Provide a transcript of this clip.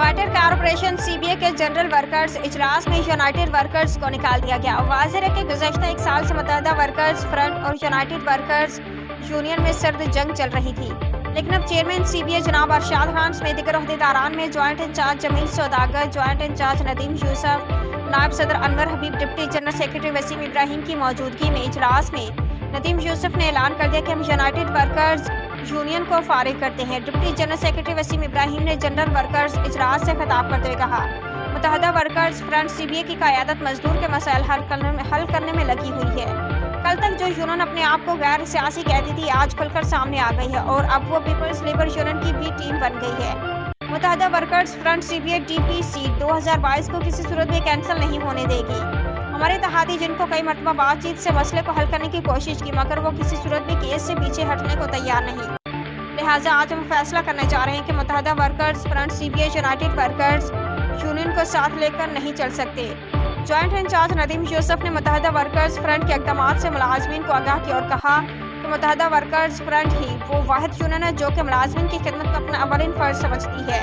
Water corporation CBA के general workers इजलास में यूनाइटेड वर्कर्स को निकाल दिया गया। वाज़ेह है कि गुज़श्ता एक साल से मुत्तहदा वर्कर्स फ्रंट और यूनाइटेड वर्कर्स यूनियन में सर्द जंग चल रही थी, लेकिन अब चेयरमैन सीबीए जनाब अरशाद खान समेत दीगर ओहदेदारान में ज्वाइंट इंचार्ज जमील सौदागर, ज्वाइंट इंचार्ज नदीम यूसुफ, नायब सदर Anwar Habib, deputy general secretary Waseem Ibrahim की मौजूदगी में इजलास में नदीम यूसुफ ने ऐलान कर दिया कि हम यूनाइटेड वर्कर्स यूनियन को फारिग करते हैं। Deputy general secretary Waseem Ibrahim ने जनरल वर्कर्स इजलास से खिताब करते हुए कहा, मुत्तहदा वर्कर्स फ्रंट सीबीए की क़यादत मजदूर के मसाइल हल करने में लगी हुई है। कल तक जो यूनियन अपने आप को गैर सियासी कहती थी, आज खुलकर सामने आ गई है और अब वो पीपल्स लेबर यूनियन की भी टीम बन गई है। मुत्तहदा वर्कर्स फ्रंट सीबीए डीपीसी 2022 को किसी सूरत में कैंसिल नहीं होने देगी। हमारे इत्तेहादी जिनको कई मरतबा बातचीत से मसले को हल करने की कोशिश की, मगर वो किसी सूरत में केस से पीछे हटने को तैयार नहीं। लिहाजा आज हम फैसला करने जा रहे हैं कि Muttahida workers front CBA united workers union को साथ लेकर नहीं चल सकते। ज्वाइंट इंचार्ज नदीम यूसुफ ने मुत्तहदा वर्कर्स फ्रंट के इक़दामात से मुलाज़मीन को आगाह किया और कहा कि मुत्तहदा वर्कर्स फ्रंट ही वो वाहिद यूनियन है जो कि मुलाज़मीन की खिदमत को अपना अवलिन फ़र्ज़ समझती है।